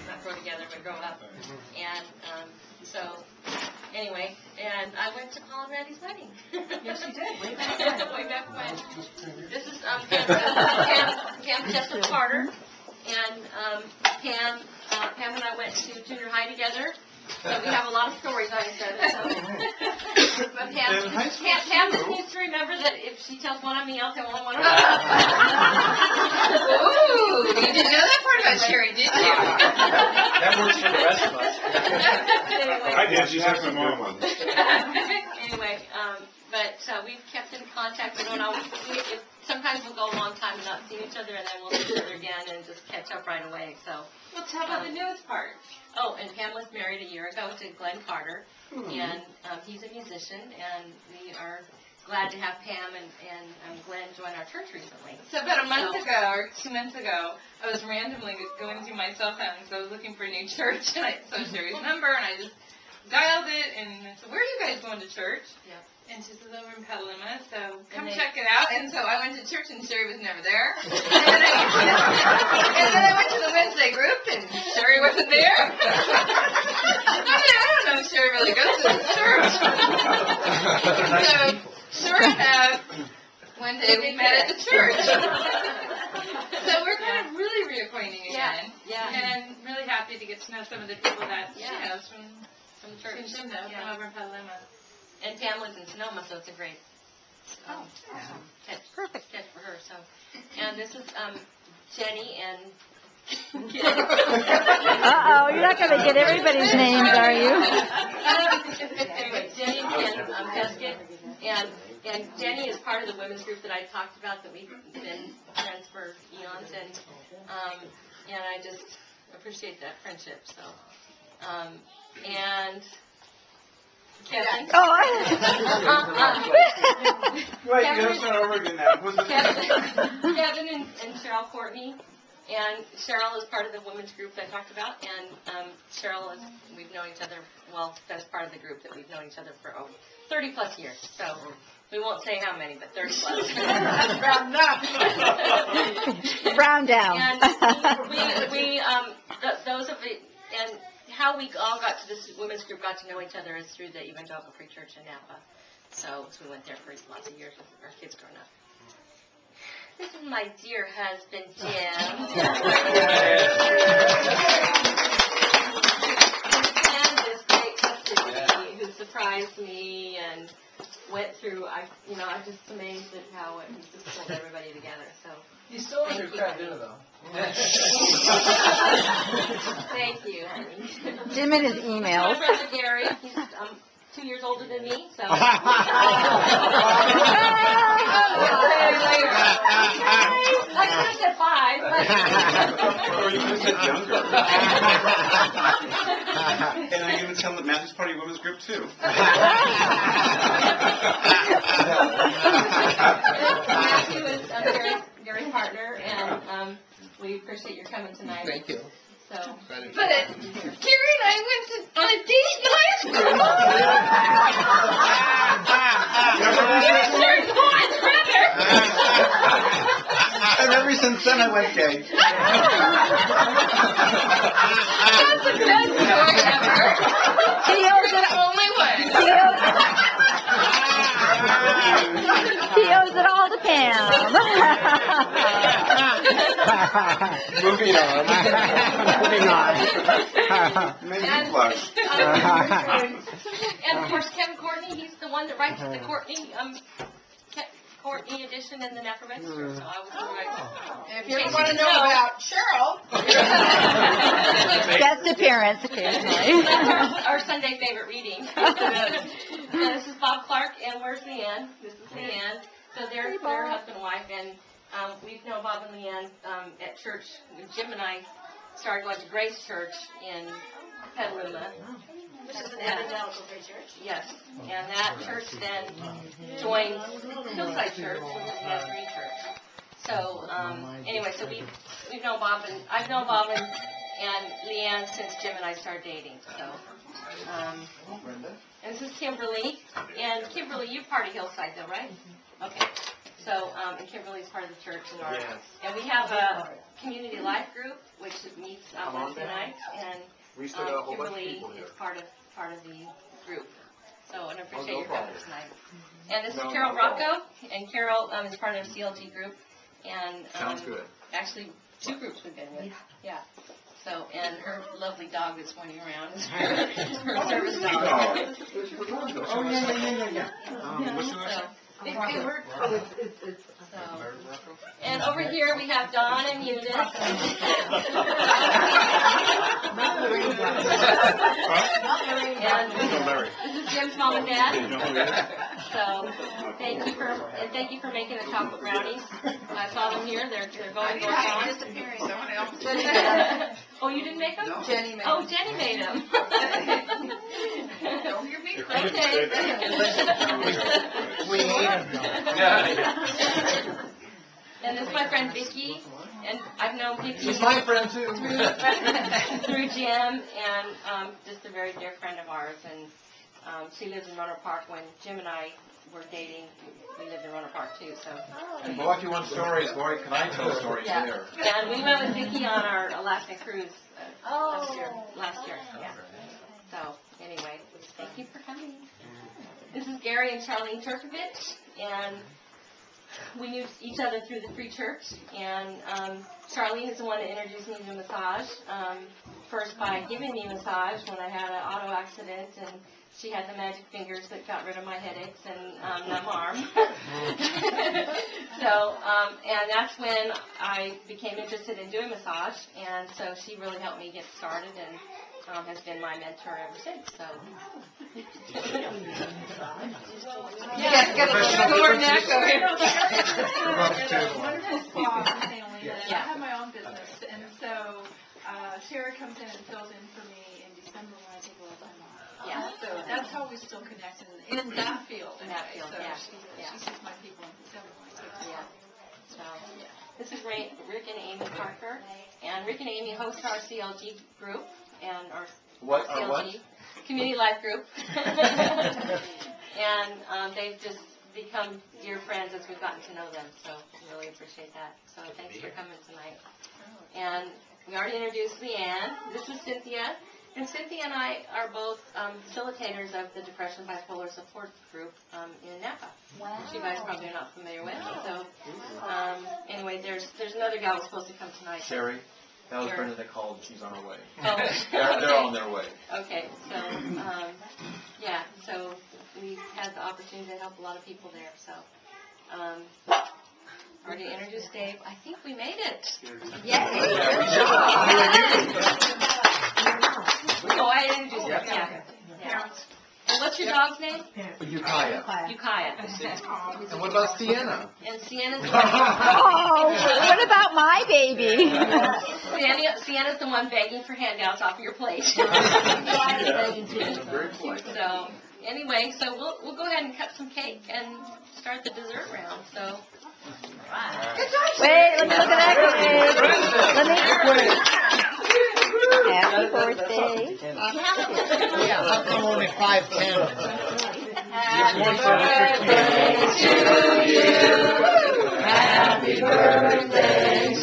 not grow together, but grow up. And so, anyway, and I went to Paul and Randy's wedding. Yes, you did. Way back Way back when. This is Pam Jessup Carter, and Pam and I went to junior high together. So we have a lot of stories on each other. So. But Pam just needs to remember that if she tells one on me, I'll tell one on her. Ooh, you didn't know that part about Sherry, did you? That works for the rest of us. Anyway. I did. She's had some more ones. Anyway, but we've kept in contact. We don't always. Sometimes we'll go a long time and not see each other, and then we'll see each other again and just catch up right away. So. Well, tell about the newest part. Oh, and Pam was married a year ago to Glenn Carter, and he's a musician, and we are glad to have Pam and Glenn join our church recently. So about a month ago, or 2 months ago, I was randomly going through my cell phone because I was looking for a new church, and I saw Sherry's number, and I just dialed it, and I said, where are you guys going to church? Yeah. And she said, over in Petaluma, so come check it out. And so I went to church, and Sherry was never there. And then I went to the Wednesday group, and Sherry wasn't there. I don't know if Sherry really goes to this church. So, sure enough, one day we met at the church. So we're kind of really reacquainting again. Yeah. And really happy to get to know some of the people that she knows from the church. From over in Petaluma. And Pam lives in Sonoma, so it's a great catch for her. So, and this is Jenny and. Uh-oh, you're not going to get everybody's names, are you? Anyway, Jenny and Ken Peskin, and Jenny is part of the women's group that I talked about that we've been friends for eons, and I just appreciate that friendship. So, and. Kevin. Oh, Right, you gotta start over again now. Kevin and Cheryl Courtney, and Cheryl is part of the women's group that I talked about, and Cheryl is, we've known each other, well, that's part of the group that we've known each other for 30 plus years, so we won't say how many, but 30 plus. round up. Round down. And those of the, and how we all got to this women's group, got to know each other is through the Evangelical Free Church in Napa. So we went there for lots of years with our kids growing up. This is my dear husband, Jim. And this great custody who surprised me and went through, I'm just amazed at how he just pulled everybody together. So You still understand dinner, though. Thank you, honey. Jim and his My emails. brother Gary, he's 2 years older than me, so. I could have said 5, but. Or you could have said younger. And I even tell them Matthew's part of your women's group, too. Matthew is Gary's partner, and we appreciate your coming tonight. Thank you. So. But Gary and I went on a date night. Sherry's Hawaii's brother. And ever since then I went gay. That's the best story ever. He owes You're it, the only one. he owes it all to Pam. Moving on. Maybe flush. And of course, Kevin Courtney, he's the one that writes the Courtney edition in the Napa Register. So I was If you want to know about Cheryl. Guest appearance occasionally. our Sunday favorite reading. This is Bob Clark, and where's Leanne? This is Leanne. So they're husband and wife, and we've known Bob and Leanne at church. Jim and I started going to Grace Church in Petaluma. Which is an evangelical Free Church. Yes. And that church then joined Hillside Church, which is a Nazarene church. So, anyway, so we've known Bob, and I've known Bob and Leanne since Jim and I started dating. So, and this is Kimberly. And Kimberly, you're part of Hillside, though, right? Okay. So, and Kimberly's part of the church and our, Yes. and we have a community life group, which meets Come on Wednesday down. night, and We still got a whole bunch of Kimberly people here. is part of the group. So, and I appreciate no your coming problem. tonight. And this No, is Carol no Rocco, and Carol is part of the CLG group, and Sounds good. actually 2 groups we've been with. Yeah. So, and her lovely dog that's running around is her service dog. Oh, yeah. What's your last So, It worked. so, and over here we have Dawn and Eunice. And this is Jim's mom and dad. So, thank you for making the chocolate brownies. I saw them here. They're going on. Disappearing. Someone else. Oh, you didn't make them? No. Jenny made. Oh, Jenny made them. Don't hear me. Okay. We ate them. And this is my friend Vicki, and I've known Vicki She's my friend too. through Jim, and just a very dear friend of ours. And she lives in Runner Park. When Jim and I were dating, we lived in Runner Park too. So. Boy, if you want stories, boy, can I tell stories Yeah. there. And we went with Vicki on our Alaska cruise last year. Yeah. So anyway, thank you for coming. This is Gary and Charlene Turkovich, and we knew each other through the free church. And Charlene is the one that introduced me to massage. First by giving me massage when I had an auto accident, and she had the magic fingers that got rid of my headaches and numb arm. So, and that's when I became interested in doing massage, and so she really helped me get started and has been my mentor ever since. So. Yes, got a short neck. Wonderful spa family. And Yeah. I have my own business, and so Sherry comes in and fills in for me in December when I take a little time off. Yeah. So that's how we still connect in that field. In that anyway. field, so yeah. She sees my people in December when I take time Yeah. off. So, this is Rick and Amy Parker, and Rick and Amy host our CLG group and our What? What? CLG community life group, and they've just become dear friends as we've gotten to know them. So, really appreciate that. So, thanks for coming tonight. And we already introduced Leanne. This is Cynthia. And Cynthia and I are both facilitators of the Depression Bipolar Support Group in Napa, which you guys probably are not familiar with. So, anyway, there's another gal who's supposed to come tonight. Sherry, that was Sure. Brenda that called. She's on her way. Oh, They're on their way. Okay, so, yeah, so we've had the opportunity to help a lot of people there, so. Already introduced Dave. I think we made it. Oh, I introduced him, yeah. And what's your dog's name? Ukiah. Ukiah. And what about Sienna? And Sienna's Oh, what about my baby? Sienna's the one begging for handouts off your plate. Very polite. So, anyway, so we'll go ahead and cut some cake and start the dessert round, so. Wait, let's look at that cake. Happy birthday. I'm only 5'10". Happy birthday to you. Happy birthday to